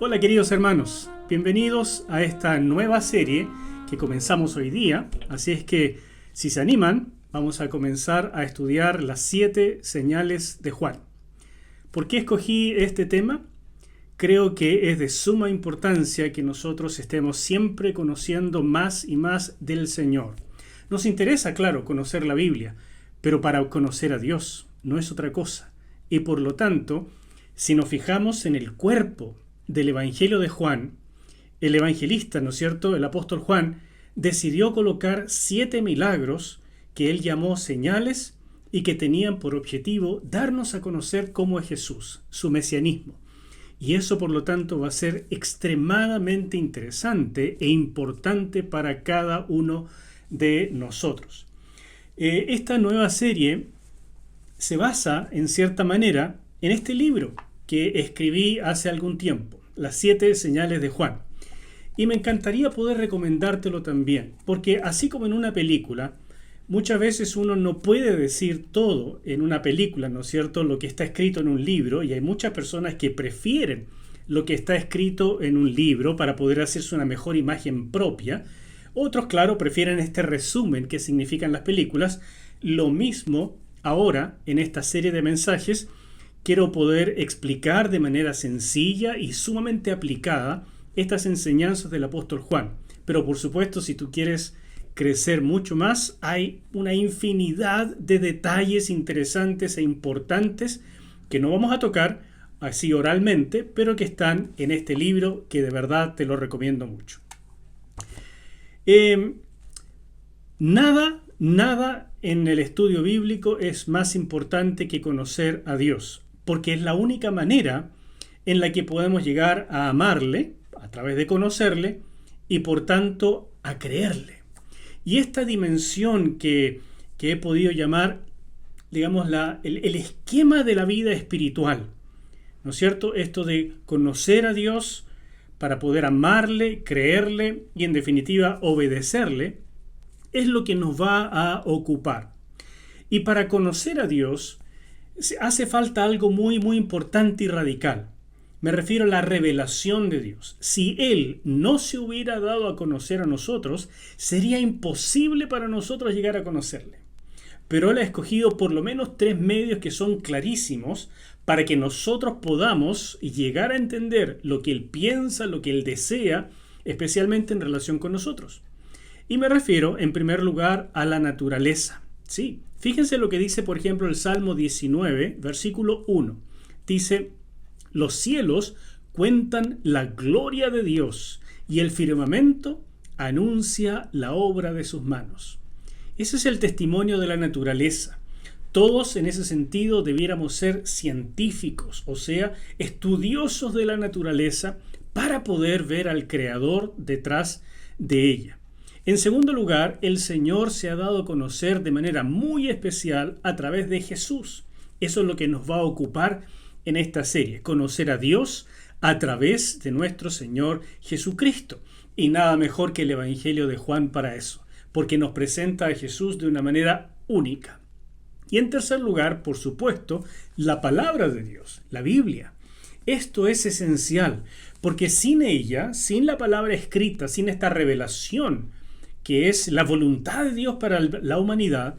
Hola queridos hermanos, bienvenidos a esta nueva serie que comenzamos hoy día. Así es que si se animan, vamos a comenzar a estudiar las 7 señales de Juan. ¿Por qué escogí este tema? Creo que es de suma importancia que nosotros estemos siempre conociendo más y más del Señor. Nos interesa, claro, conocer la Biblia, pero para conocer a Dios no es otra cosa. Y por lo tanto, si nos fijamos en el cuerpo del Evangelio de Juan, el evangelista, ¿no es cierto?, el apóstol Juan, decidió colocar 7 milagros que él llamó señales y que tenían por objetivo darnos a conocer cómo es Jesús, su mesianismo. Y eso, por lo tanto, va a ser extremadamente interesante e importante para cada uno de nosotros. Esta nueva serie se basa, en cierta manera, en este libro que escribí hace algún tiempo, Las 7 señales de Juan. Y me encantaría poder recomendártelo también, porque así como en una película, muchas veces uno no puede decir todo en una película, ¿no es cierto?, lo que está escrito en un libro, y hay muchas personas que prefieren lo que está escrito en un libro para poder hacerse una mejor imagen propia. Otros, claro, prefieren este resumen que significan las películas. Lo mismo ahora en esta serie de mensajes. Quiero poder explicar de manera sencilla y sumamente aplicada estas enseñanzas del apóstol Juan. Pero por supuesto, si tú quieres crecer mucho más, hay una infinidad de detalles interesantes e importantes que no vamos a tocar así oralmente, pero que están en este libro que de verdad te lo recomiendo mucho. Nada en el estudio bíblico es más importante que conocer a Dios, porque es la única manera en la que podemos llegar a amarle, a través de conocerle, y por tanto a creerle. Y esta dimensión que he podido llamar, digamos, el esquema de la vida espiritual, ¿no es cierto? Esto de conocer a Dios para poder amarle, creerle y en definitiva obedecerle, es lo que nos va a ocupar. Y para conocer a Dios hace falta algo muy, muy importante y radical. Me refiero a la revelación de Dios. Si Él no se hubiera dado a conocer a nosotros, sería imposible para nosotros llegar a conocerle. Pero Él ha escogido por lo menos 3 medios que son clarísimos para que nosotros podamos llegar a entender lo que Él piensa, lo que Él desea, especialmente en relación con nosotros. Y me refiero, en primer lugar, a la naturaleza. Sí, fíjense lo que dice, por ejemplo, el Salmo 19, versículo 1. Dice: los cielos cuentan la gloria de Dios y el firmamento anuncia la obra de sus manos. Ese es el testimonio de la naturaleza. Todos en ese sentido debiéramos ser científicos, o sea, estudiosos de la naturaleza para poder ver al Creador detrás de ella. En segundo lugar, el Señor se ha dado a conocer de manera muy especial a través de Jesús. Eso es lo que nos va a ocupar en esta serie, conocer a Dios a través de nuestro Señor Jesucristo. Y nada mejor que el Evangelio de Juan para eso, porque nos presenta a Jesús de una manera única. Y en tercer lugar, por supuesto, la palabra de Dios, la Biblia. Esto es esencial, porque sin ella, sin la palabra escrita, sin esta revelación, que es la voluntad de Dios para la humanidad,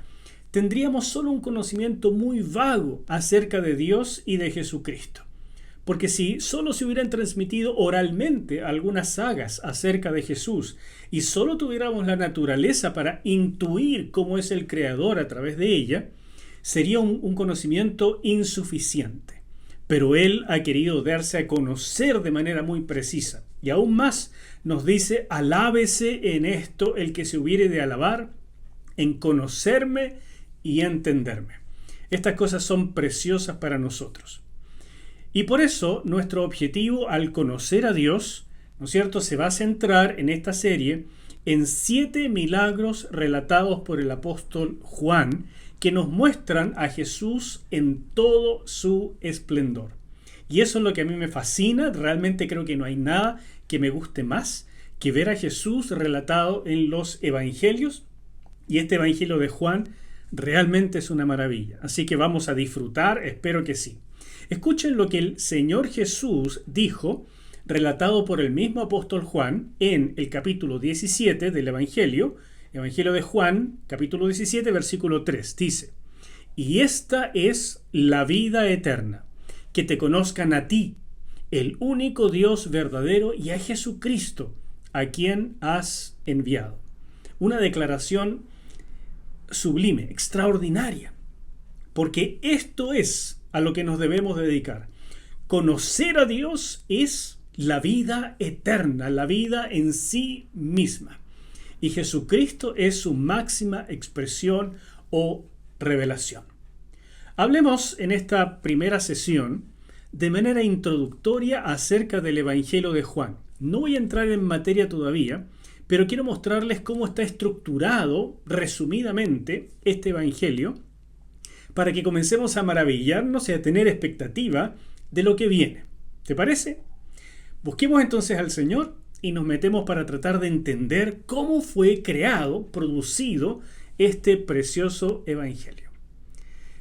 tendríamos solo un conocimiento muy vago acerca de Dios y de Jesucristo. Porque si solo se hubieran transmitido oralmente algunas sagas acerca de Jesús y solo tuviéramos la naturaleza para intuir cómo es el Creador a través de ella, sería un conocimiento insuficiente. Pero Él ha querido darse a conocer de manera muy precisa. Y aún más nos dice: alábese en esto el que se hubiere de alabar, en conocerme y entenderme. Estas cosas son preciosas para nosotros. Y por eso nuestro objetivo al conocer a Dios, ¿no es cierto?, se va a centrar en esta serie en 7 milagros relatados por el apóstol Juan, que nos muestran a Jesús en todo su esplendor. Y eso es lo que a mí me fascina. Realmente creo que no hay nada que me guste más que ver a Jesús relatado en los evangelios. Y este evangelio de Juan realmente es una maravilla. Así que vamos a disfrutar, espero que sí. Escuchen lo que el Señor Jesús dijo relatado por el mismo apóstol Juan en el capítulo 17 del Evangelio de Juan, capítulo 17, versículo 3. Dice: y esta es la vida eterna, que te conozcan a ti, el único Dios verdadero, y a Jesucristo, a quien has enviado. Una declaración sublime, extraordinaria, porque esto es a lo que nos debemos dedicar. Conocer a Dios es la vida eterna, la vida en sí misma. Y Jesucristo es su máxima expresión o revelación. Hablemos en esta primera sesión de manera introductoria acerca del Evangelio de Juan. No voy a entrar en materia todavía, pero quiero mostrarles cómo está estructurado resumidamente este Evangelio para que comencemos a maravillarnos y a tener expectativa de lo que viene. ¿Te parece? Busquemos entonces al Señor y nos metemos para tratar de entender cómo fue creado, producido este precioso Evangelio.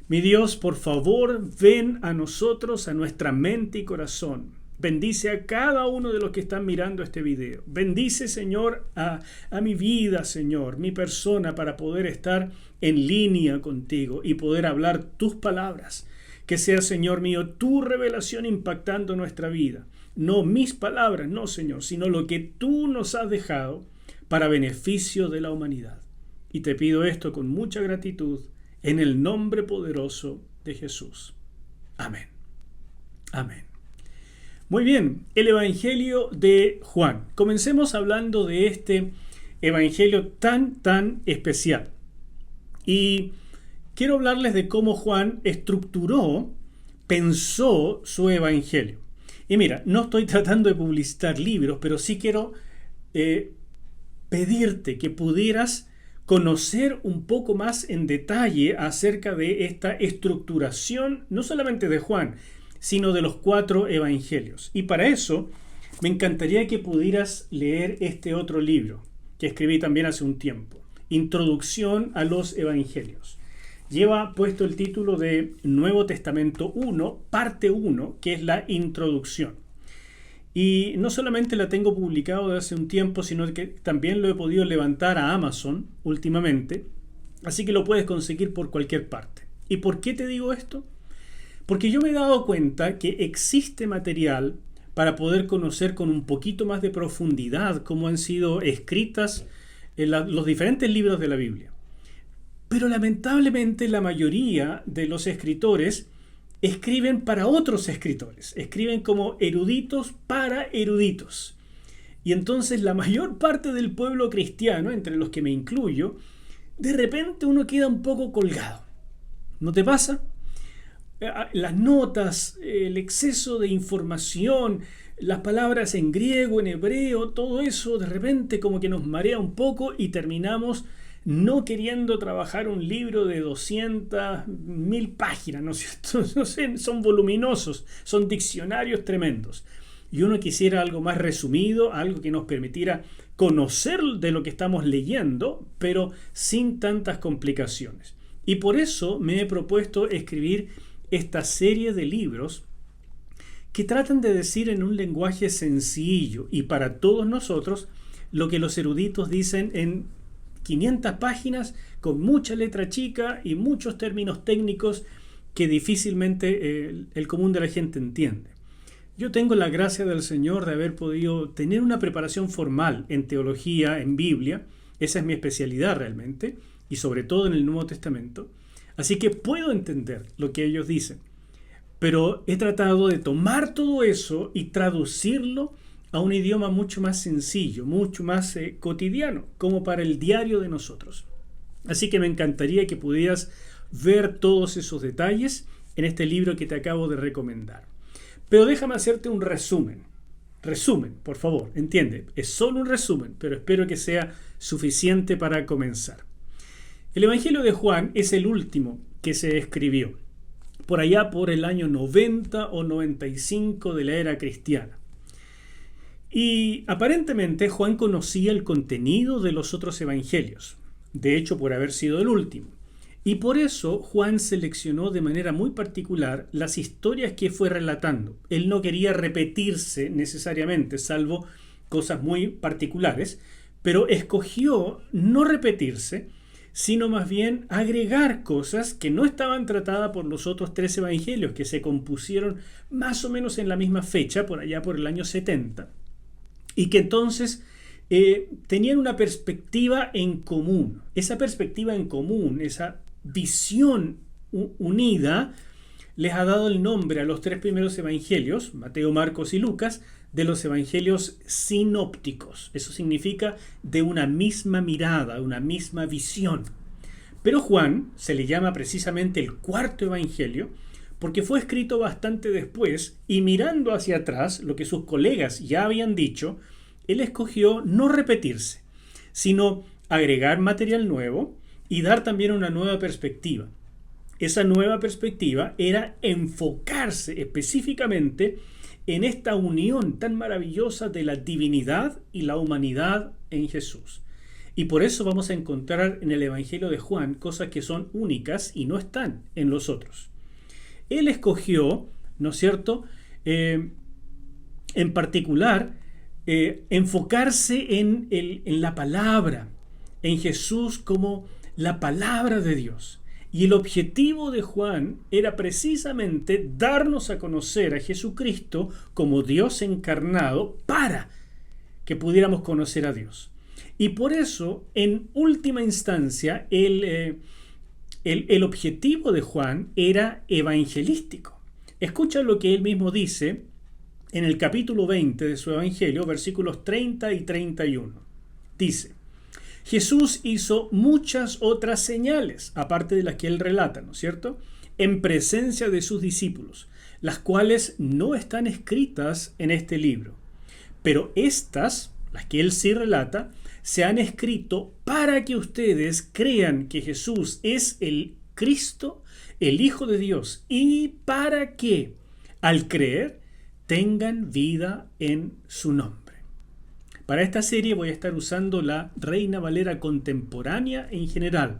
Mi Dios, por favor, ven a nosotros, a nuestra mente y corazón. Bendice a cada uno de los que están mirando este video. Bendice, Señor, a mi vida, Señor, mi persona, para poder estar en línea contigo y poder hablar tus palabras. Que sea, Señor mío, tu revelación impactando nuestra vida. No mis palabras, no, Señor, sino lo que tú nos has dejado para beneficio de la humanidad. Y te pido esto con mucha gratitud en el nombre poderoso de Jesús. Amén. Amén. Muy bien, el Evangelio de Juan. Comencemos hablando de este Evangelio tan especial. Y quiero hablarles de cómo Juan pensó su Evangelio. Y mira, no estoy tratando de publicitar libros, pero sí quiero pedirte que pudieras conocer un poco más en detalle acerca de esta estructuración, no solamente de Juan, sino de los 4 evangelios. Y para eso me encantaría que pudieras leer este otro libro que escribí también hace un tiempo, Introducción a los Evangelios. Lleva puesto el título de Nuevo Testamento 1, parte 1, que es la introducción. Y no solamente la tengo publicado de hace un tiempo, sino que también lo he podido levantar a Amazon últimamente, así que lo puedes conseguir por cualquier parte. ¿Y por qué te digo esto? Porque yo me he dado cuenta que existe material para poder conocer con un poquito más de profundidad cómo han sido escritas los diferentes libros de la Biblia. Pero lamentablemente la mayoría de los escritores escriben para otros escritores, escriben como eruditos para eruditos. Y entonces la mayor parte del pueblo cristiano, entre los que me incluyo, de repente uno queda un poco colgado. ¿No te pasa? Las notas, el exceso de información, las palabras en griego, en hebreo, todo eso de repente como que nos marea un poco y terminamos no queriendo trabajar un libro de 200.000 páginas, ¿no es cierto? No sé, son voluminosos, son diccionarios tremendos. Y uno quisiera algo más resumido, algo que nos permitiera conocer de lo que estamos leyendo, pero sin tantas complicaciones. Y por eso me he propuesto escribir esta serie de libros que tratan de decir en un lenguaje sencillo y para todos nosotros lo que los eruditos dicen en 500 páginas con mucha letra chica y muchos términos técnicos que difícilmente el común de la gente entiende. Yo tengo la gracia del Señor de haber podido tener una preparación formal en teología, en Biblia. Esa es mi especialidad realmente, y sobre todo en el Nuevo Testamento. Así que puedo entender lo que ellos dicen, pero he tratado de tomar todo eso y traducirlo a un idioma mucho más sencillo, mucho más cotidiano, como para el diario de nosotros. Así que me encantaría que pudieras ver todos esos detalles en este libro que te acabo de recomendar. Pero déjame hacerte un resumen. Resumen, por favor, entiende, es solo un resumen, pero espero que sea suficiente para comenzar. El Evangelio de Juan es el último que se escribió, por allá por el año 90 o 95 de la era cristiana. Y aparentemente Juan conocía el contenido de los otros evangelios, de hecho por haber sido el último. Y por eso Juan seleccionó de manera muy particular las historias que fue relatando. Él no quería repetirse necesariamente, salvo cosas muy particulares, pero escogió no repetirse, sino más bien agregar cosas que no estaban tratadas por los otros 3 evangelios que se compusieron más o menos en la misma fecha, por allá por el año 70, y que entonces tenían una perspectiva en común. Esa perspectiva en común, esa visión unida, les ha dado el nombre a los 3 primeros evangelios, Mateo, Marcos y Lucas, de los evangelios sinópticos. Eso significa de una misma mirada, una misma visión. Pero Juan se le llama precisamente el 4.º evangelio porque fue escrito bastante después y mirando hacia atrás lo que sus colegas ya habían dicho, él escogió no repetirse, sino agregar material nuevo y dar también una nueva perspectiva. Esa nueva perspectiva era enfocarse específicamente en esta unión tan maravillosa de la divinidad y la humanidad en Jesús. Y por eso vamos a encontrar en el Evangelio de Juan cosas que son únicas y no están en los otros. Él escogió, ¿no es cierto?, en particular, enfocarse en la palabra, en Jesús como la palabra de Dios. Y el objetivo de Juan era precisamente darnos a conocer a Jesucristo como Dios encarnado para que pudiéramos conocer a Dios. Y por eso, en última instancia, el objetivo de Juan era evangelístico. Escucha lo que él mismo dice en el capítulo 20 de su evangelio, versículos 30 y 31. Dice: Jesús hizo muchas otras señales, aparte de las que él relata, ¿no es cierto?, en presencia de sus discípulos, las cuales no están escritas en este libro. Pero estas, las que él sí relata, se han escrito para que ustedes crean que Jesús es el Cristo, el Hijo de Dios, y para que, al creer, tengan vida en su nombre. Para esta serie voy a estar usando la Reina Valera contemporánea en general,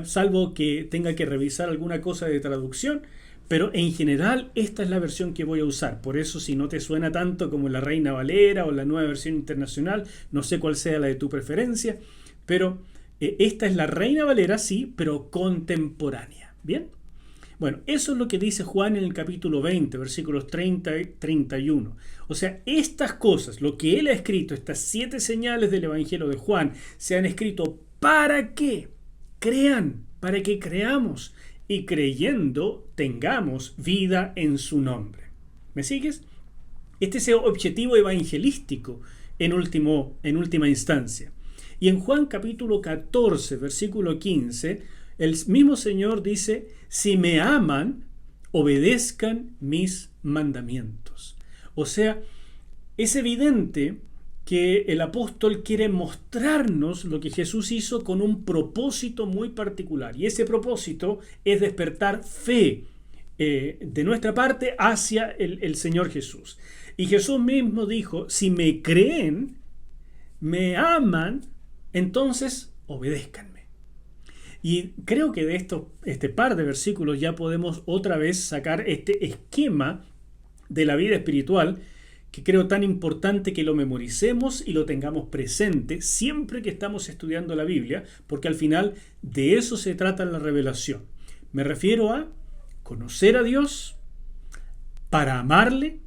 salvo que tenga que revisar alguna cosa de traducción, pero en general esta es la versión que voy a usar. Por eso, si no te suena tanto como la Reina Valera o la Nueva Versión Internacional, no sé cuál sea la de tu preferencia, pero esta es la Reina Valera, sí, pero contemporánea. ¿Bien? Bueno, eso es lo que dice Juan en el capítulo 20, versículos 30 y 31. O sea, estas cosas, lo que él ha escrito, estas 7 señales del Evangelio de Juan, se han escrito para que crean, para que creamos y creyendo tengamos vida en su nombre. ¿Me sigues? Este es el objetivo evangelístico en última instancia. Y en Juan capítulo 14, versículo 15, el mismo Señor dice: si me aman, obedezcan mis mandamientos. O sea, es evidente que el apóstol quiere mostrarnos lo que Jesús hizo con un propósito muy particular. Y ese propósito es despertar fe de nuestra parte hacia el Señor Jesús. Y Jesús mismo dijo: si me creen, me aman, entonces obedézcanme. Y creo que de este par de versículos ya podemos otra vez sacar este esquema de la vida espiritual, que creo tan importante que lo memoricemos y lo tengamos presente siempre que estamos estudiando la Biblia, porque al final de eso se trata la revelación. Me refiero a conocer a Dios para amarle,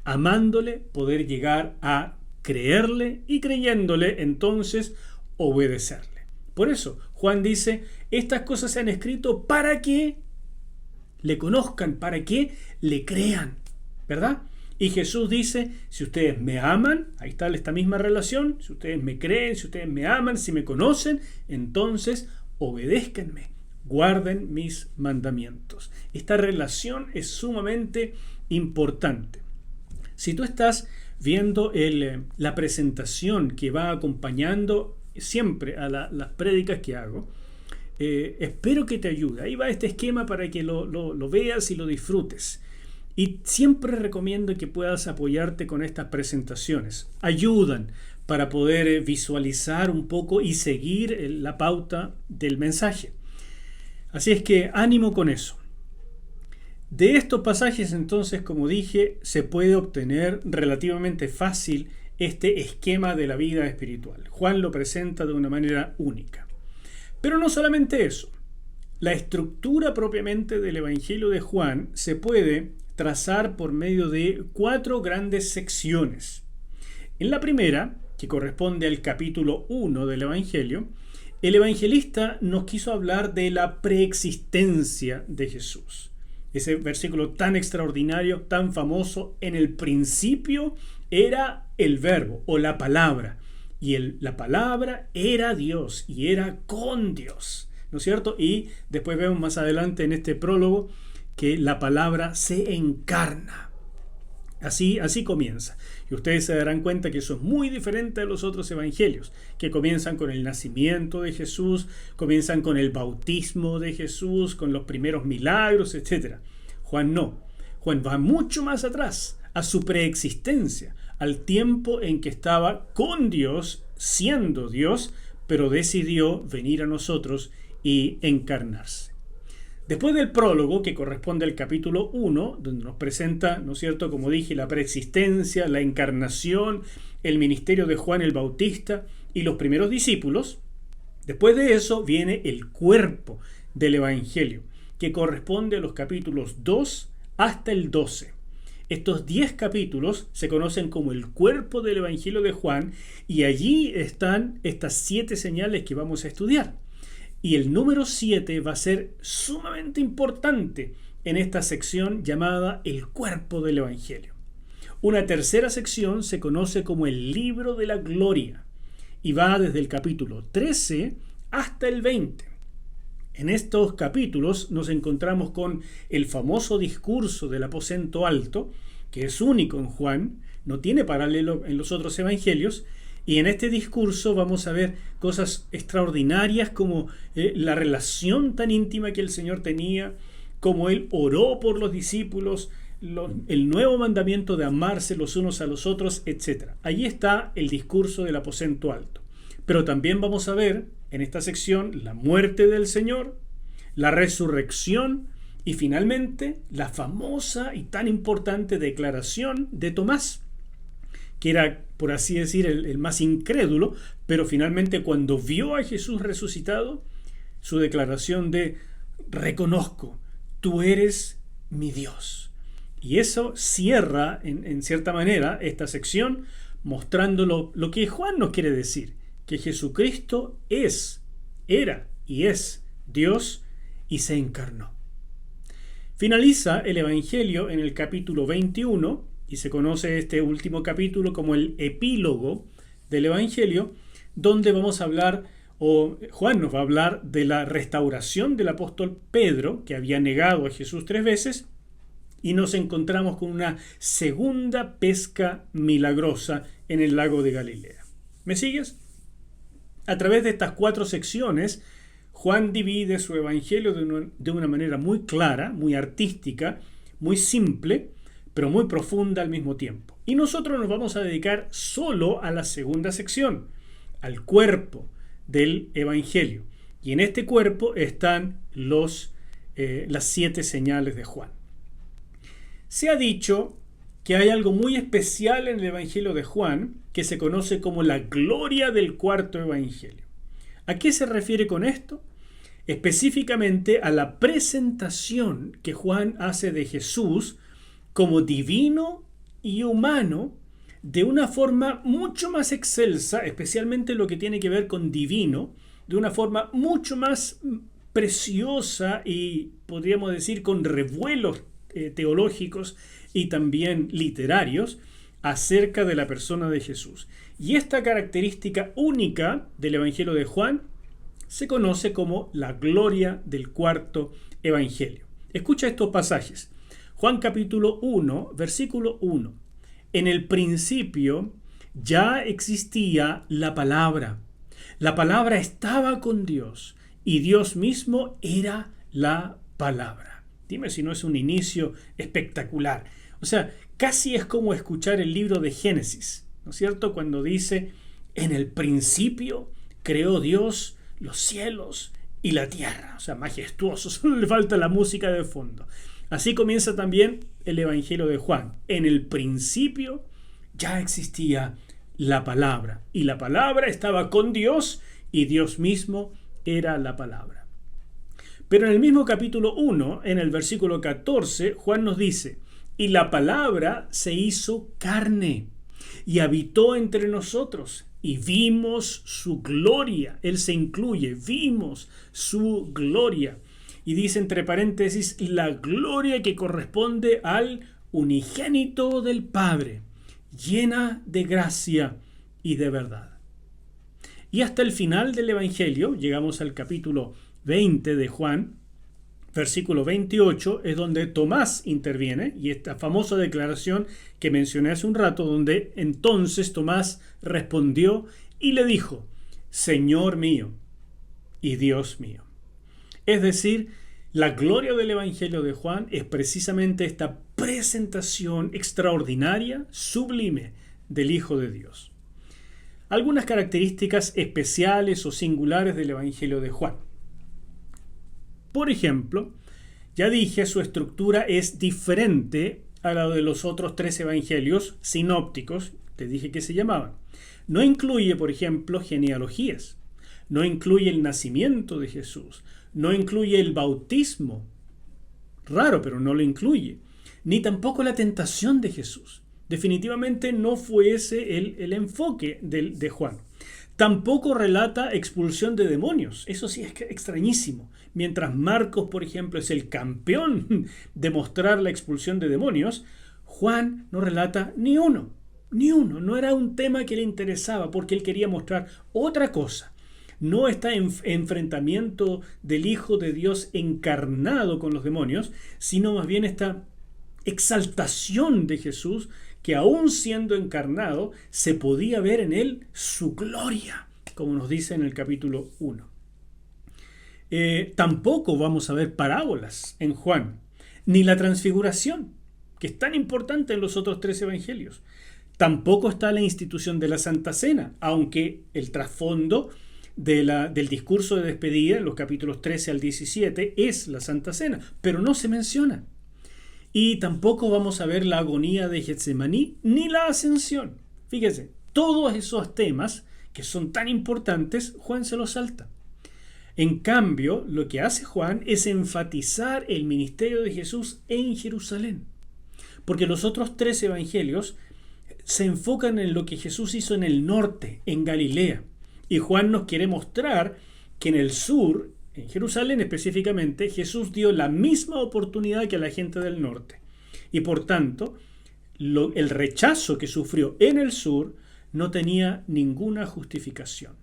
amándole, poder llegar a creerle y creyéndole, entonces obedecerle. Por eso, Juan dice: estas cosas se han escrito para que le conozcan, para que le crean, ¿verdad? Y Jesús dice: si ustedes me aman, ahí está esta misma relación, si ustedes me creen, si ustedes me aman, si me conocen, entonces obedézcanme, guarden mis mandamientos. Esta relación es sumamente importante. Si tú estás viendo la presentación que va acompañando siempre a las prédicas que hago, espero que te ayude. Ahí va este esquema para que lo veas y lo disfrutes. Y siempre recomiendo que puedas apoyarte con estas presentaciones. Ayudan para poder visualizar un poco y seguir la pauta del mensaje. Así es que ánimo con eso. De estos pasajes, entonces, como dije, se puede obtener relativamente fácil este esquema de la vida espiritual. Juan lo presenta de una manera única. Pero no solamente eso. La estructura propiamente del Evangelio de Juan se puede trazar por medio de 4 grandes secciones. En la primera, que corresponde al capítulo 1 del Evangelio, el evangelista nos quiso hablar de la preexistencia de Jesús. Ese versículo tan extraordinario, tan famoso: en el principio era el verbo o la palabra, y la palabra era Dios y era con Dios, ¿no es cierto? Y después vemos más adelante en este prólogo que la palabra se encarna. Así comienza. Y ustedes se darán cuenta que eso es muy diferente a los otros evangelios, que comienzan con el nacimiento de Jesús, comienzan con el bautismo de Jesús, con los primeros milagros, etc. Juan no. Juan va mucho más atrás, a su preexistencia, al tiempo en que estaba con Dios, siendo Dios, pero decidió venir a nosotros y encarnarse. Después del prólogo, que corresponde al capítulo 1, donde nos presenta, ¿no es cierto?, como dije, la preexistencia, la encarnación, el ministerio de Juan el Bautista y los primeros discípulos, después de eso viene el cuerpo del Evangelio, que corresponde a los capítulos 2 hasta el 12. Estos 10 capítulos se conocen como el cuerpo del Evangelio de Juan, y allí están estas 7 señales que vamos a estudiar. Y el número 7 va a ser sumamente importante en esta sección llamada el cuerpo del Evangelio. Una tercera sección se conoce como el libro de la gloria y va desde el capítulo 13 hasta el 20. En estos capítulos nos encontramos con el famoso discurso del aposento alto, que es único en Juan, no tiene paralelo en los otros evangelios. Y en este discurso vamos a ver cosas extraordinarias como la relación tan íntima que el Señor tenía, como Él oró por los discípulos, el nuevo mandamiento de amarse los unos a los otros, etc. Allí está el discurso del aposento alto. Pero también vamos a ver en esta sección la muerte del Señor, la resurrección y finalmente la famosa y tan importante declaración de Tomás, que era, por así decir, el más incrédulo, pero finalmente cuando vio a Jesús resucitado, su declaración de: reconozco, tú eres mi Dios. Y eso cierra, en cierta manera, esta sección, mostrando lo que Juan nos quiere decir, que Jesucristo era y es Dios y se encarnó. Finaliza el Evangelio en el capítulo 21, y se conoce este último capítulo como el epílogo del Evangelio, donde vamos a hablar, o Juan nos va a hablar, de la restauración del apóstol Pedro, que había negado a Jesús 3 veces, y nos encontramos con una segunda pesca milagrosa en el lago de Galilea. ¿Me sigues? A través de estas 4 secciones, Juan divide su Evangelio de una manera muy clara, muy artística, muy simple, pero muy profunda al mismo tiempo. Y nosotros nos vamos a dedicar solo a la segunda sección, al cuerpo del Evangelio. Y en este cuerpo están las 7 señales de Juan. Se ha dicho que hay algo muy especial en el Evangelio de Juan que se conoce como la gloria del cuarto Evangelio. ¿A qué se refiere con esto? Específicamente a la presentación que Juan hace de Jesús como divino y humano de una forma mucho más excelsa, especialmente lo que tiene que ver con divino, de una forma mucho más preciosa y podríamos decir con revuelos teológicos y también literarios acerca de la persona de Jesús. Y esta característica única del Evangelio de Juan se conoce como la gloria del cuarto Evangelio. Escucha estos pasajes. Juan capítulo 1, versículo 1. En el principio ya existía la palabra. La palabra estaba con Dios y Dios mismo era la palabra. Dime si no es un inicio espectacular. O sea, casi es como escuchar el libro de Génesis, ¿no es cierto? Cuando dice: en el principio creó Dios los cielos y la tierra. O sea, majestuoso, solo le falta la música de fondo. Así comienza también el Evangelio de Juan. En el principio ya existía la palabra, y la palabra estaba con Dios, y Dios mismo era la palabra. Pero en el mismo capítulo 1, en el versículo 14, Juan nos dice: y la palabra se hizo carne y habitó entre nosotros, y vimos su gloria. Él se incluye, vimos su gloria. Y dice entre paréntesis, la gloria que corresponde al unigénito del Padre, llena de gracia y de verdad. Y hasta el final del Evangelio, llegamos al capítulo 20 de Juan, versículo 28, es donde Tomás interviene, y esta famosa declaración que mencioné hace un rato, donde entonces Tomás respondió y le dijo: Señor mío y Dios mío. Es decir, la gloria del Evangelio de Juan es precisamente esta presentación extraordinaria, sublime del Hijo de Dios. Algunas características especiales o singulares del Evangelio de Juan. Por ejemplo, ya dije, su estructura es diferente a la de los otros 3 evangelios sinópticos, te dije que se llamaban. No incluye, por ejemplo, genealogías, no incluye el nacimiento de Jesús, no incluye el bautismo, raro, pero no lo incluye, ni tampoco la tentación de Jesús. Definitivamente no fue ese el enfoque de Juan. Tampoco relata expulsión de demonios. Eso sí es extrañísimo. Mientras Marcos, por ejemplo, es el campeón de mostrar la expulsión de demonios, Juan no relata ni uno. No era un tema que le interesaba, porque él quería mostrar otra cosa. No está enfrentamiento del Hijo de Dios encarnado con los demonios, sino más bien esta exaltación de Jesús, que aún siendo encarnado, se podía ver en él su gloria, como nos dice en el capítulo 1. Tampoco vamos a ver parábolas en Juan, ni la transfiguración, que es tan importante en los otros 3 evangelios. Tampoco está la institución de la Santa Cena, aunque el trasfondo del discurso de despedida en los capítulos 13 al 17 es la Santa Cena, pero no se menciona. Y tampoco vamos a ver la agonía de Getsemaní ni la ascensión. Fíjese, todos esos temas que son tan importantes, Juan se los salta. En cambio, lo que hace Juan es enfatizar el ministerio de Jesús en Jerusalén. Porque los otros 3 evangelios se enfocan en lo que Jesús hizo en el norte, en Galilea. Y Juan nos quiere mostrar que en el sur, en Jerusalén específicamente, Jesús dio la misma oportunidad que a la gente del norte. Y por tanto, el rechazo que sufrió en el sur no tenía ninguna justificación.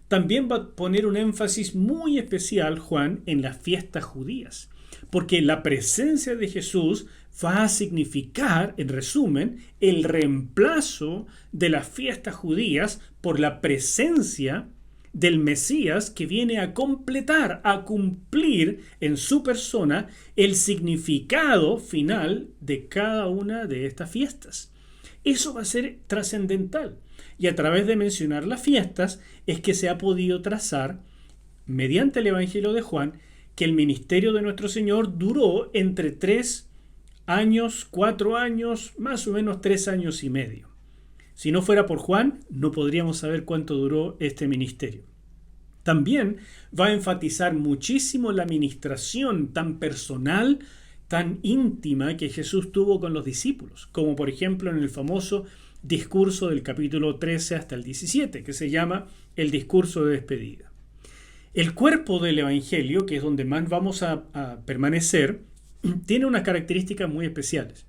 También va a poner un énfasis muy especial, Juan, en las fiestas judías, porque la presencia de Jesús va a significar, en resumen, el reemplazo de las fiestas judías por la presencia del Mesías, que viene a completar, a cumplir en su persona el significado final de cada una de estas fiestas. Eso va a ser trascendental, y a través de mencionar las fiestas es que se ha podido trazar, mediante el Evangelio de Juan, que el ministerio de nuestro Señor duró entre 3 años, 4 años, más o menos 3 años y medio. Si no fuera por Juan, no podríamos saber cuánto duró este ministerio. También va a enfatizar muchísimo la ministración tan personal, tan íntima que Jesús tuvo con los discípulos, como por ejemplo en el famoso discurso del capítulo 13 hasta el 17, que se llama el discurso de despedida. El cuerpo del Evangelio, que es donde más vamos a permanecer, tiene unas características muy especiales.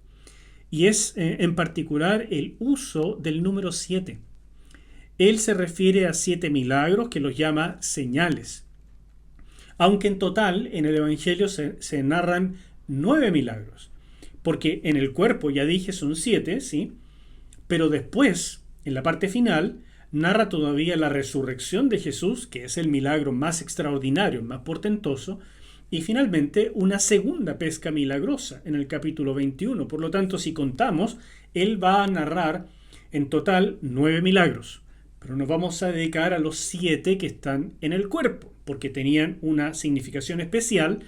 Y es en particular el uso del número 7. Él se refiere a 7 milagros que los llama señales. Aunque en total en el Evangelio se narran 9 milagros. Porque en el cuerpo, ya dije, son 7, ¿sí? Pero después, en la parte final, narra todavía la resurrección de Jesús, que es el milagro más extraordinario, más portentoso, y finalmente una segunda pesca milagrosa en el capítulo 21. Por lo tanto, si contamos, él va a narrar en total 9 milagros, pero nos vamos a dedicar a los 7 que están en el cuerpo. porque tenían una significación especial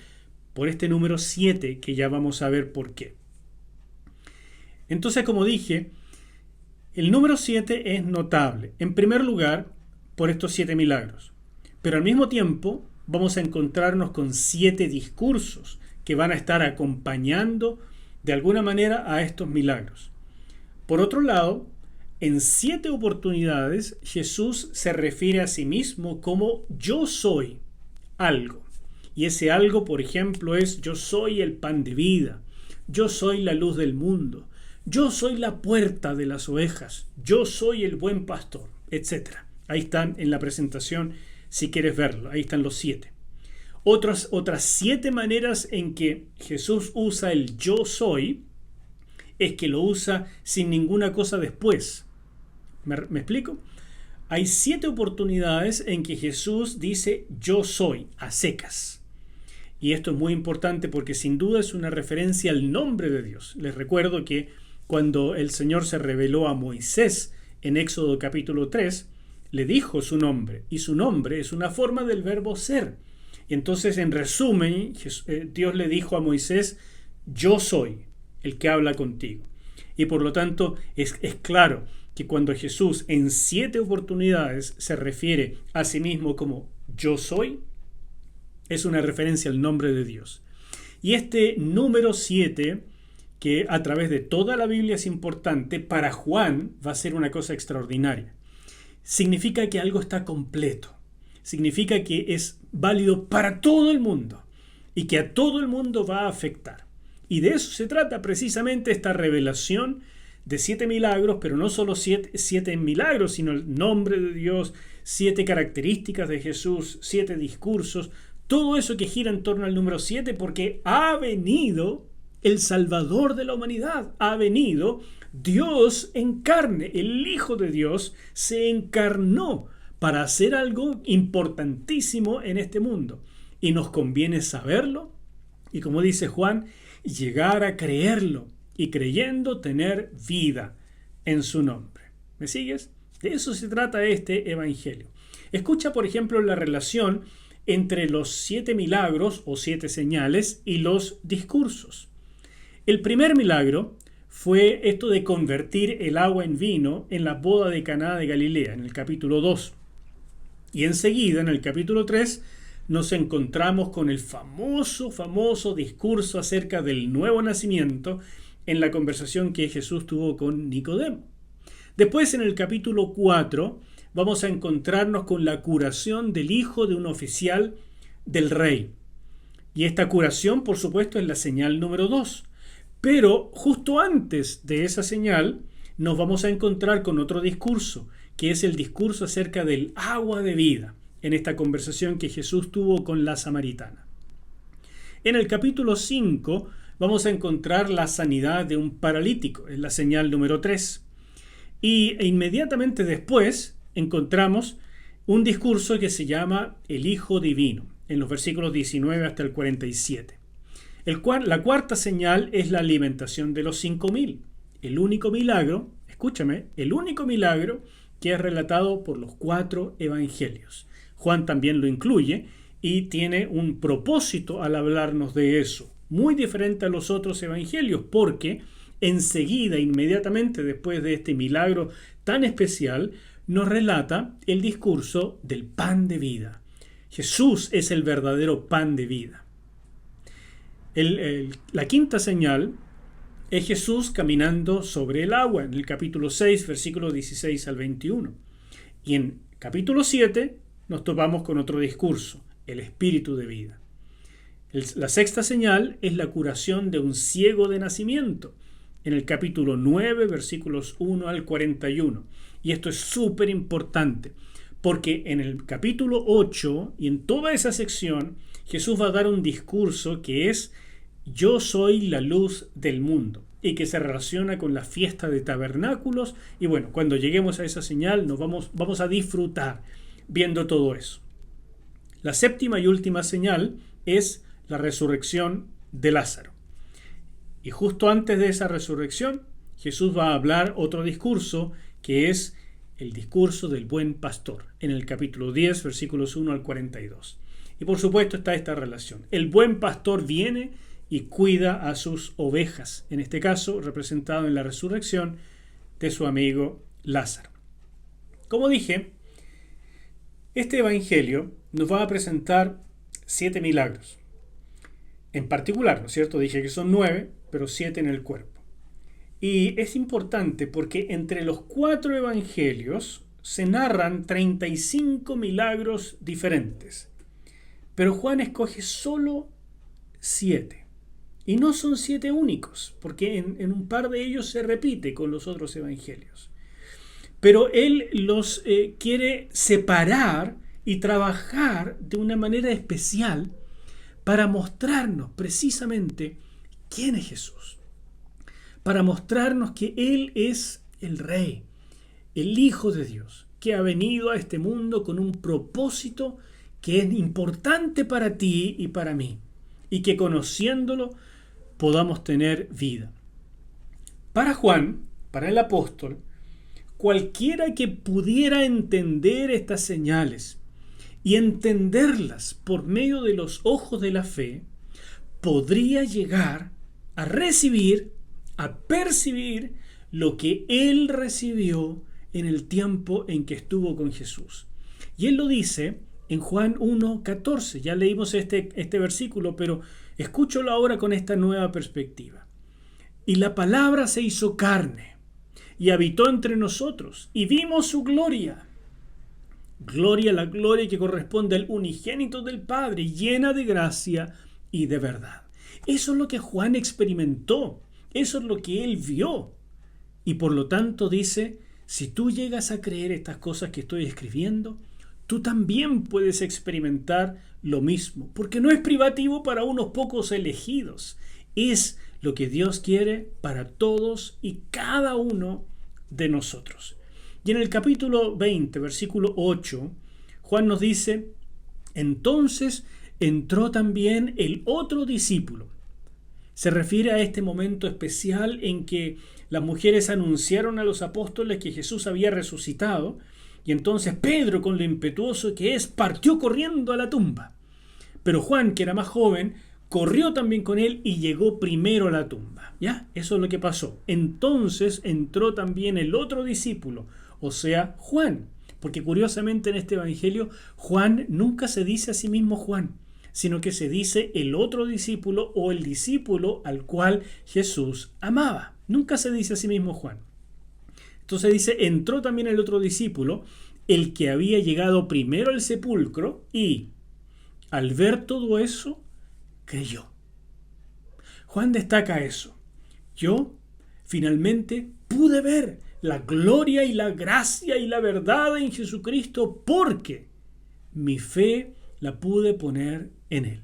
por este número 7, que ya vamos a ver por qué. Entonces, como dije, el número 7 es notable, en primer lugar, por estos 7 milagros. Pero al mismo tiempo, vamos a encontrarnos con 7 discursos que van a estar acompañando de alguna manera a estos milagros. Por otro lado, en 7 oportunidades, Jesús se refiere a sí mismo como yo soy algo. Y ese algo, por ejemplo, es yo soy el pan de vida, yo soy la luz del mundo, yo soy la puerta de las ovejas, yo soy el buen pastor, etc. Ahí están en la presentación, si quieres verlo, ahí están los 7. Otras 7 maneras en que Jesús usa el yo soy es que lo usa sin ninguna cosa después. ¿Me explico? Hay 7 oportunidades en que Jesús dice yo soy a secas. Y esto es muy importante porque sin duda es una referencia al nombre de Dios. Les recuerdo que cuando el Señor se reveló a Moisés en Éxodo capítulo 3, le dijo su nombre, y su nombre es una forma del verbo ser. Y entonces, en resumen, Dios le dijo a Moisés, yo soy el que habla contigo. Y por lo tanto, es claro que cuando Jesús en 7 oportunidades se refiere a sí mismo como yo soy, es una referencia al nombre de Dios. Y este número 7, que a través de toda la Biblia es importante, para Juan va a ser una cosa extraordinaria. Significa que algo está completo. Significa que es válido para todo el mundo y que a todo el mundo va a afectar. Y de eso se trata precisamente esta revelación de 7 milagros, pero no solo 7 milagros, sino el nombre de Dios, 7 características de Jesús, 7 discursos, todo eso que gira en torno al número 7, porque ha venido el Salvador de la humanidad, ha venido Dios en carne, el Hijo de Dios se encarnó para hacer algo importantísimo en este mundo. Y nos conviene saberlo y, como dice Juan, llegar a creerlo y creyendo tener vida en su nombre. ¿Me sigues? De eso se trata este evangelio. Escucha, por ejemplo, la relación entre los 7 milagros o 7 señales y los discursos. El primer milagro fue esto de convertir el agua en vino en la boda de Caná de Galilea, en el capítulo 2. Y enseguida, en el capítulo 3, nos encontramos con el famoso discurso acerca del nuevo nacimiento en la conversación que Jesús tuvo con Nicodemo. Después, en el capítulo 4, vamos a encontrarnos con la curación del hijo de un oficial del rey. Y esta curación, por supuesto, es la señal número 2. Pero justo antes de esa señal, nos vamos a encontrar con otro discurso, que es el discurso acerca del agua de vida, en esta conversación que Jesús tuvo con la samaritana. En el capítulo 5 vamos a encontrar la sanidad de un paralítico, es la señal número 3. E inmediatamente después encontramos un discurso que se llama el Hijo Divino, en los versículos 19 hasta el 47. La cuarta señal es la alimentación de los 5.000. El único milagro, escúchame, el único milagro que es relatado por los 4 evangelios. Juan también lo incluye y tiene un propósito al hablarnos de eso, muy diferente a los otros evangelios, porque enseguida, inmediatamente después de este milagro tan especial, nos relata el discurso del pan de vida. Jesús es el verdadero pan de vida. La quinta señal es Jesús caminando sobre el agua, en el capítulo 6, versículos 16 al 21. Y en capítulo 7 nos topamos con otro discurso, el espíritu de vida. La sexta señal es la curación de un ciego de nacimiento, en el capítulo 9, versículos 1 al 41. Y esto es súper importante, porque en el capítulo 8 y en toda esa sección, Jesús va a dar un discurso que es yo soy la luz del mundo, y que se relaciona con la fiesta de tabernáculos. Y bueno, cuando lleguemos a esa señal vamos a disfrutar viendo todo eso. La séptima y última señal es la resurrección de Lázaro. Y justo antes de esa resurrección, Jesús va a hablar otro discurso que es el discurso del buen pastor, en el capítulo 10, versículos 1 al 42. Y por supuesto está esta relación. El buen pastor viene y cuida a sus ovejas, en este caso representado en la resurrección de su amigo Lázaro. Como dije, este evangelio nos va a presentar 7 milagros. En particular, ¿no es cierto? Dije que son 9, pero 7 en el cuerpo. Y es importante porque entre los 4 evangelios se narran 35 milagros diferentes. Pero Juan escoge solo 7. Y no son 7 únicos, porque en un par de ellos se repite con los otros evangelios. Pero él los quiere separar y trabajar de una manera especial para mostrarnos precisamente quién es Jesús. Para mostrarnos que Él es el Rey, el Hijo de Dios, que ha venido a este mundo con un propósito que es importante para ti y para mí, y que conociéndolo podamos tener vida. Para Juan, para el apóstol, cualquiera que pudiera entender estas señales y entenderlas por medio de los ojos de la fe, podría llegar a recibir, a percibir lo que él recibió en el tiempo en que estuvo con Jesús. Y él lo dice en Juan 1:14. Ya leímos este versículo, pero escúchalo ahora con esta nueva perspectiva. Y la palabra se hizo carne y habitó entre nosotros, y vimos su gloria. Gloria, la gloria que corresponde al unigénito del Padre, llena de gracia y de verdad. Eso es lo que Juan experimentó, eso es lo que él vio. Y por lo tanto dice, si tú llegas a creer estas cosas que estoy escribiendo, tú también puedes experimentar lo mismo, porque no es privativo para unos pocos elegidos, es lo que Dios quiere para todos y cada uno de nosotros. Y en el capítulo 20, versículo 8, Juan nos dice, entonces entró también el otro discípulo. Se refiere a este momento especial en que las mujeres anunciaron a los apóstoles que Jesús había resucitado, y entonces Pedro, con lo impetuoso que es, partió corriendo a la tumba. Pero Juan, que era más joven, corrió también con él y llegó primero a la tumba. ¿Ya? Eso es lo que pasó. Entonces entró también el otro discípulo, o sea, Juan. Porque curiosamente en este evangelio, Juan nunca se dice a sí mismo Juan, sino que se dice el otro discípulo o el discípulo al cual Jesús amaba. Nunca se dice a sí mismo Juan. Entonces dice, entró también el otro discípulo, el que había llegado primero al sepulcro, y al ver todo eso, creyó. Juan destaca eso. Yo finalmente pude ver la gloria y la gracia y la verdad en Jesucristo porque mi fe la pude poner en Él.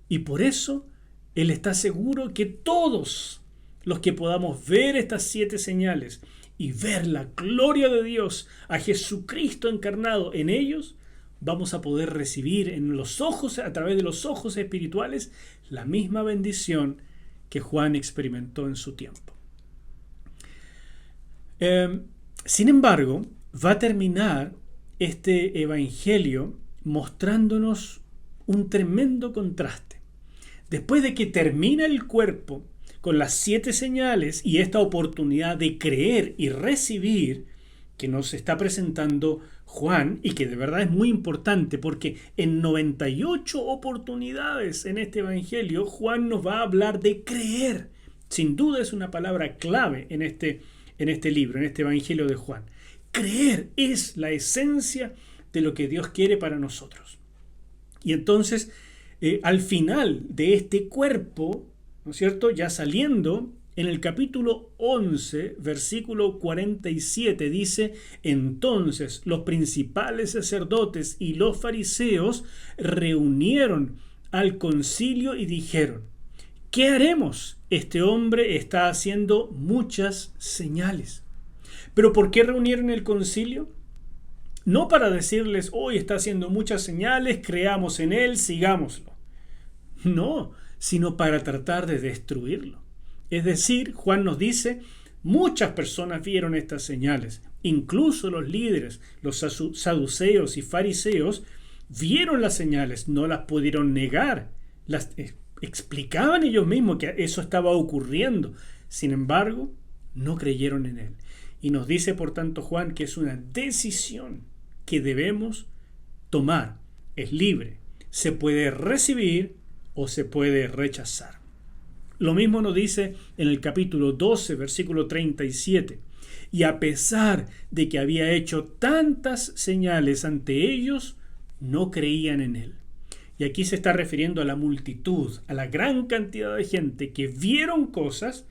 Y por eso Él está seguro que todos los que podamos ver estas 7 señales y ver la gloria de Dios, a Jesucristo encarnado en ellos, vamos a poder recibir en los ojos, a través de los ojos espirituales, la misma bendición que Juan experimentó en su tiempo. Sin embargo, va a terminar este evangelio mostrándonos un tremendo contraste. Después de que termina el cuerpo con las 7 señales y esta oportunidad de creer y recibir que nos está presentando Juan, y que de verdad es muy importante porque en 98 oportunidades en este evangelio Juan nos va a hablar de creer. Sin duda es una palabra clave en este libro, en este evangelio de Juan. Creer es la esencia de lo que Dios quiere para nosotros. Y entonces, al final de este cuerpo, ¿no es cierto? Ya saliendo, en el capítulo 11, versículo 47, dice, entonces los principales sacerdotes y los fariseos reunieron al concilio y dijeron, ¿qué haremos? Este hombre está haciendo muchas señales. ¿Pero por qué reunieron el concilio? No para decirles, hoy está haciendo muchas señales, creamos en él, sigámoslo. No, sino para tratar de destruirlo. Es decir, Juan nos dice, muchas personas vieron estas señales, incluso los líderes, los saduceos y fariseos, vieron las señales, no las pudieron negar, las explicaban ellos mismos que eso estaba ocurriendo. Sin embargo, no creyeron en él. Y nos dice, por tanto, Juan, que es una decisión que debemos tomar. Es libre. Se puede recibir o se puede rechazar. Lo mismo nos dice en el capítulo 12, versículo 37. Y a pesar de que había hecho tantas señales ante ellos, no creían en él. Y aquí se está refiriendo a la multitud, a la gran cantidad de gente que vieron cosas,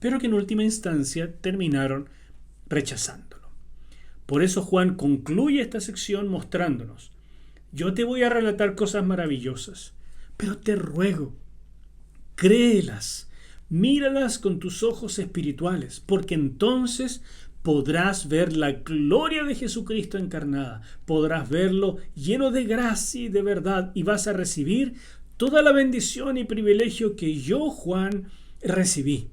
pero que en última instancia terminaron rechazándolo. Por eso Juan concluye esta sección mostrándonos: yo te voy a relatar cosas maravillosas, pero te ruego, créelas, míralas con tus ojos espirituales, porque entonces podrás ver la gloria de Jesucristo encarnada, podrás verlo lleno de gracia y de verdad, y vas a recibir toda la bendición y privilegio que yo, Juan, recibí.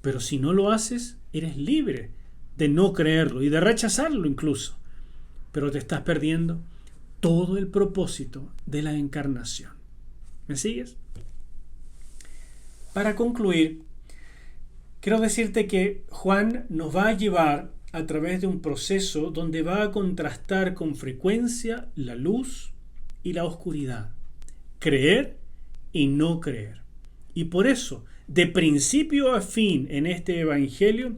Pero si no lo haces, eres libre de no creerlo y de rechazarlo incluso. Pero te estás perdiendo todo el propósito de la encarnación. ¿Me sigues? Para concluir, quiero decirte que Juan nos va a llevar a través de un proceso donde va a contrastar con frecuencia la luz y la oscuridad, creer y no creer. Y por eso, de principio a fin en este evangelio,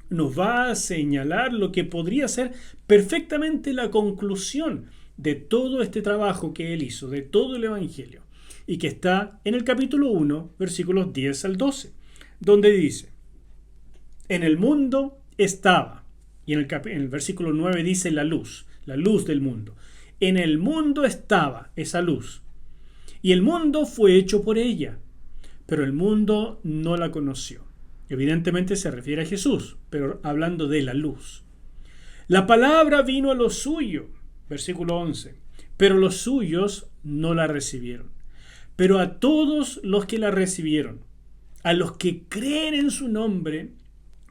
nos va a señalar lo que podría ser perfectamente la conclusión de todo este trabajo que él hizo, de todo el evangelio, y que está en el capítulo 1, versículos 10 al 12, donde dice: en el mundo estaba, y en el versículo 9 dice la luz del mundo. En el mundo estaba esa luz, y el mundo fue hecho por ella, pero el mundo no la conoció. Evidentemente se refiere a Jesús, pero hablando de la luz. La palabra vino a lo suyo, versículo 11, pero los suyos no la recibieron. Pero a todos los que la recibieron, a los que creen en su nombre,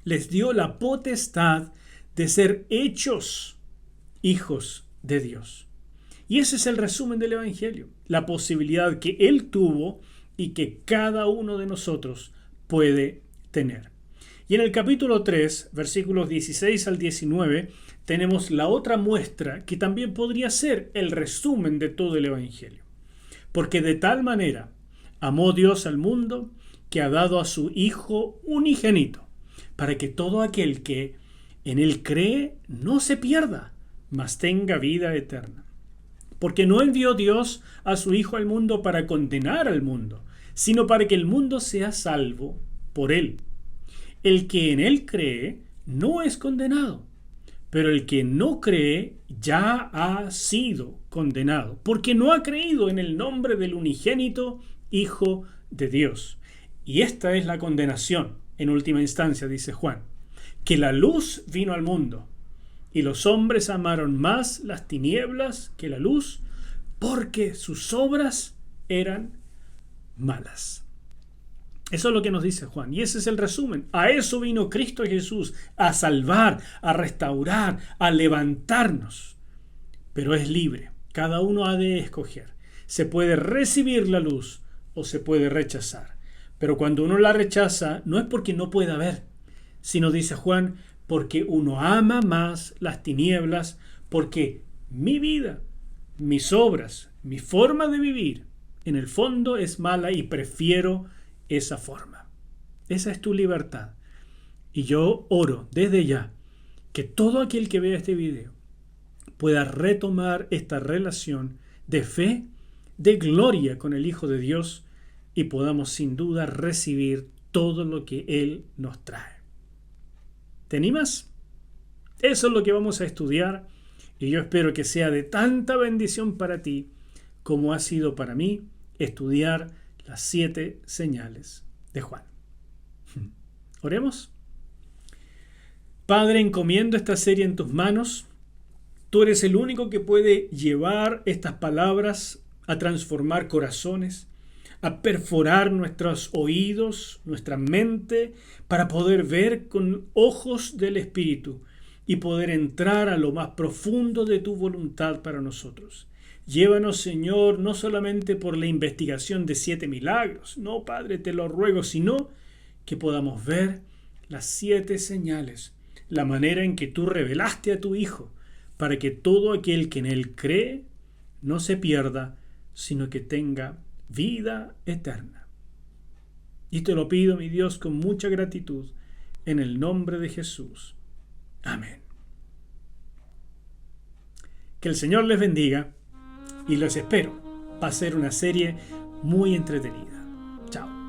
les dio la potestad de ser hechos hijos de Dios. Y ese es el resumen del Evangelio, la posibilidad que Él tuvo y que cada uno de nosotros puede tener. Y en el capítulo 3, versículos 16 al 19, tenemos la otra muestra que también podría ser el resumen de todo el Evangelio. Porque de tal manera amó Dios al mundo que ha dado a su Hijo unigénito, para que todo aquel que en Él cree no se pierda, mas tenga vida eterna. Porque no envió Dios a su Hijo al mundo para condenar al mundo, sino para que el mundo sea salvo por Él. El que en Él cree no es condenado, pero el que no cree ya ha sido condenado, porque no ha creído en el nombre del unigénito Hijo de Dios. Y esta es la condenación, en última instancia, dice Juan, que la luz vino al mundo, y los hombres amaron más las tinieblas que la luz, porque sus obras eran malas. Eso es lo que nos dice Juan, y ese es el resumen. A eso vino Cristo Jesús, a salvar, a restaurar, a levantarnos. Pero es libre, cada uno ha de escoger. Se puede recibir la luz o se puede rechazar. Pero cuando uno la rechaza, no es porque no pueda ver, sino, dice Juan, porque uno ama más las tinieblas, porque mi vida, mis obras, mi forma de vivir, en el fondo es mala y prefiero esa forma. Esa es tu libertad. Y yo oro desde ya que todo aquel que vea este video pueda retomar esta relación de fe, de gloria con el Hijo de Dios, y podamos sin duda recibir todo lo que Él nos trae. ¿Te animas? Eso es lo que vamos a estudiar, y yo espero que sea de tanta bendición para ti como ha sido para mí estudiar las 7 señales de Juan. Oremos. Padre, encomiendo esta serie en tus manos. Tú eres el único que puede llevar estas palabras a transformar corazones, a perforar nuestros oídos, nuestra mente, para poder ver con ojos del Espíritu y poder entrar a lo más profundo de tu voluntad para nosotros. Llévanos, Señor, no solamente por la investigación de 7 milagros, no, Padre, te lo ruego, sino que podamos ver las 7 señales, la manera en que tú revelaste a tu Hijo, para que todo aquel que en Él cree no se pierda, sino que tenga vida eterna. Y te lo pido, mi Dios, con mucha gratitud, en el nombre de Jesús. Amén. Que el Señor les bendiga y los espero. Va a ser una serie muy entretenida. Chao.